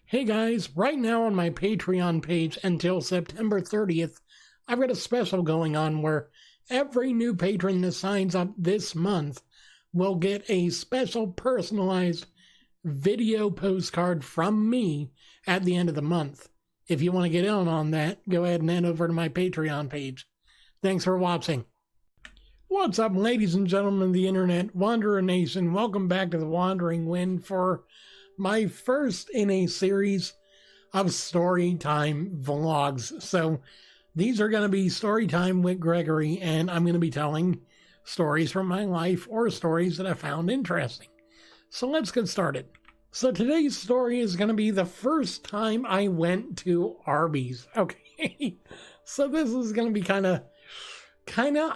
Hey guys, right now on my Patreon page until September 30th, I've got a special going on where every new patron that signs up this month will get a special personalized video postcard from me at the end of the month. If you want to get in on that, go ahead and head over to my Patreon page. Thanks for watching. What's up, ladies and gentlemen of the internet, Wanderer Nation? Welcome back to the Wandering Wind for my first in a series of Storytime vlogs. So these are going to be Storytime with Gregory, and I'm going to be telling stories from my life or stories that I found interesting. So let's get started. So today's story is going to be the first time I went to Arby's. Okay, so this is going to be kind of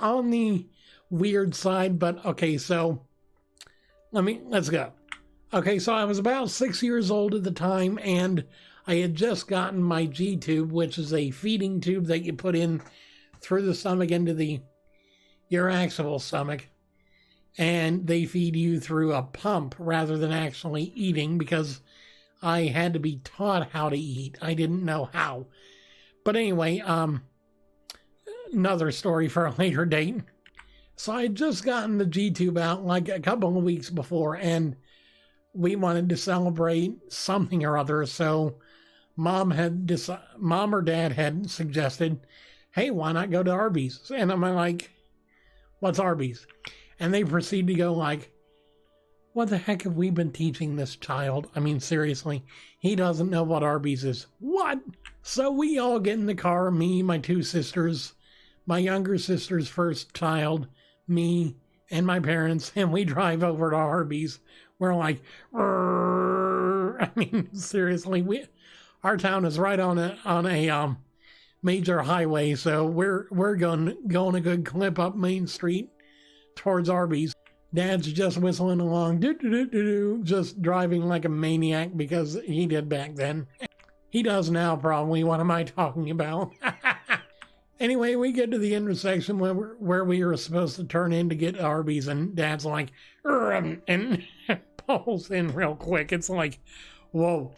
on the weird side, but okay, so let's go. Okay, so I was about 6 years old at the time, and I had just gotten my G-tube, which is a feeding tube that you put in through the stomach into your actual stomach, and they feed you through a pump rather than actually eating, because I had to be taught how to eat. I didn't know how. But anyway, another story for a later date. So I had just gotten the G-tube out like a couple of weeks before, and we wanted to celebrate something or other, so mom or dad had suggested, hey, why not go to Arby's? And I'm like, what's Arby's? And they proceed to go like, what the heck have we been teaching this child? I mean, seriously, he doesn't know what Arby's is. What? So we all get in the car, me, my two sisters, my younger sister's first child, me, and my parents, and we drive over to Arby's. We're like, I mean, seriously, our town is right on a major highway, so we're going a good clip up Main Street towards Arby's. Dad's just whistling along, just driving like a maniac, because he did back then. He does now, probably. What am I talking about? Anyway, we get to the intersection where we were supposed to turn in to get Arby's, and Dad's like, and pulls in real quick. It's like, whoa.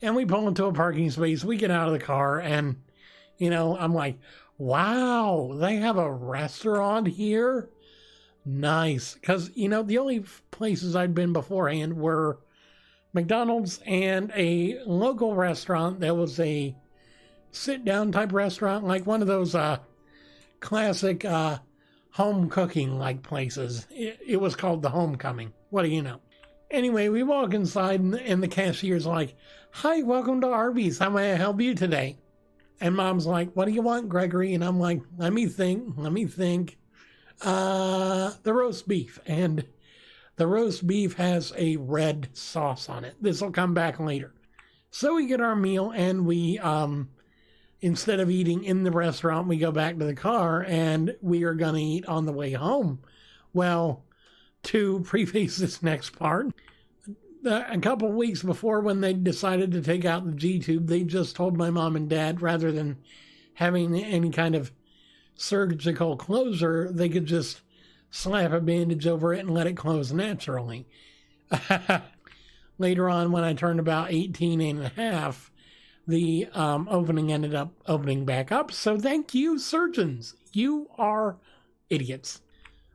And we pull into a parking space. We get out of the car, and, I'm like, wow, they have a restaurant here? Nice. Because, the only places I'd been beforehand were McDonald's and a local restaurant that was a sit-down type restaurant, like one of those classic home cooking like places. It was called the Homecoming. What do you know? Anyway, we walk inside, and the cashier's like, hi, welcome to Arby's. How may I help you today? And Mom's like, what do you want, Gregory? And I'm like, let me think. The roast beef. And the roast beef has a red sauce on it. This will come back later. So we get our meal, and we, instead of eating in the restaurant, we go back to the car, and we are going to eat on the way home. Well, to preface this next part, a couple weeks before, when they decided to take out the G-tube, they just told my mom and dad, rather than having any kind of surgical closure, they could just slap a bandage over it and let it close naturally. Later on, when I turned about 18 and a half, the opening ended up opening back up. So thank you, surgeons. You are idiots.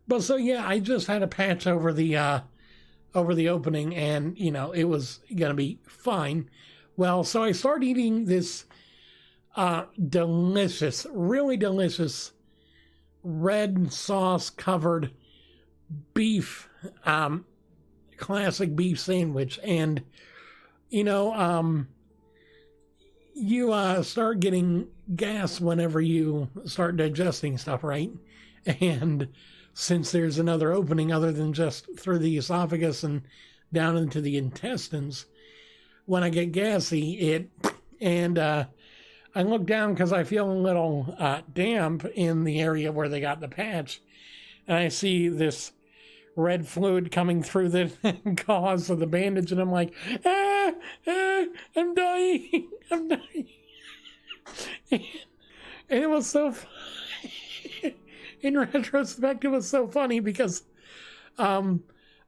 But so yeah, I just had a patch over the opening, and it was gonna be fine. Well, so I started eating this delicious, really delicious red sauce covered beef, classic beef sandwich, and you start getting gas whenever you start digesting stuff, right? And since there's another opening other than just through the esophagus and down into the intestines, when I get gassy, I look down because I feel a little damp in the area where they got the patch, and I see this red fluid coming through the gauze of the bandage, and I'm like, I'm dying. And it was so funny. In retrospect, it was so funny because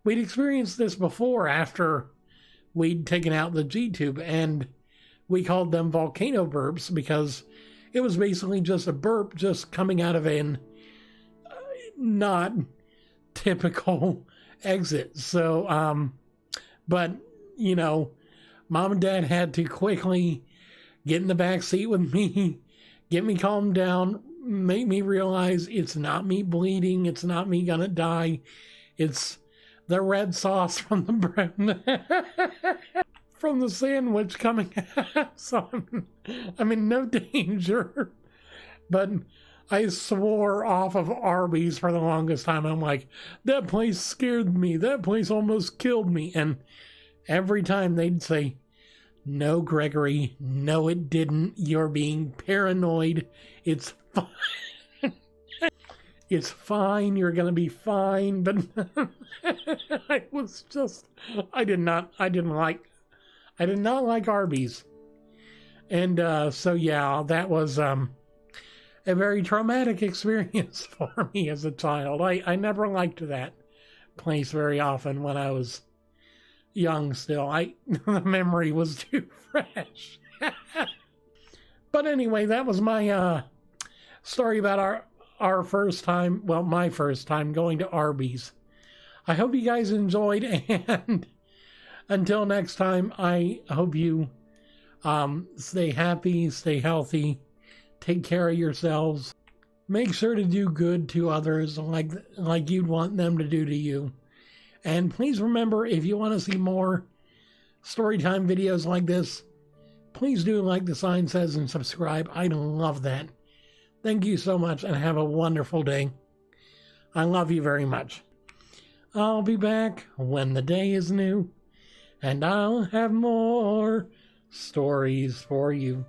we'd experienced this before after we'd taken out the G-tube, and we called them volcano burps because it was basically just a burp just coming out of an not typical exit. So, but, you know, Mom and Dad had to quickly get in the back seat with me, get me calmed down, make me realize it's not me bleeding, it's not me gonna die, it's the red sauce from the bread, from the sandwich coming out. So I'm in no danger. But I swore off of Arby's for the longest time. I'm like, that place scared me, that place almost killed me. And every time they'd say, no, Gregory, no, it didn't. You're being paranoid. It's fine. It's fine. You're going to be fine. But I did not like Arby's. And so, yeah, that was a very traumatic experience for me as a child. I never liked that place very often when I was young still. The memory was too fresh. But anyway, that was my story about our first time, well, my first time going to Arby's. I hope you guys enjoyed, and until next time, I hope you stay happy, stay healthy, take care of yourselves. Make sure to do good to others like you'd want them to do to you. And please remember, if you want to see more storytime videos like this, please do like the sign says and subscribe. I'd love that. Thank you so much and have a wonderful day. I love you very much. I'll be back when the day is new, and I'll have more stories for you.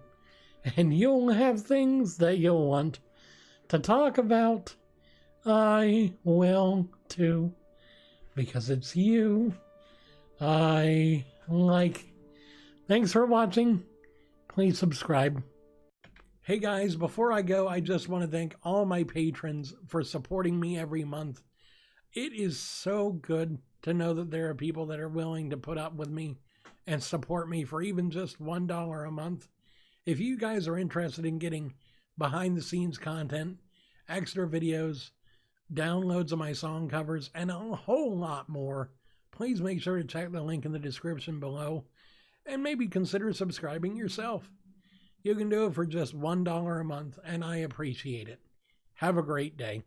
And you'll have things that you'll want to talk about. I will too. Because it's you I like. Thanks for watching. Please subscribe. Hey guys, before I go, I just want to thank all my patrons for supporting me every month. It is so good to know that there are people that are willing to put up with me and support me for even just $1 a month. If you guys are interested in getting behind the scenes content, extra videos, downloads of my song covers, and a whole lot more, please make sure to check the link in the description below and maybe consider subscribing yourself. You can do it for just $1 a month, and I appreciate it. Have a great day.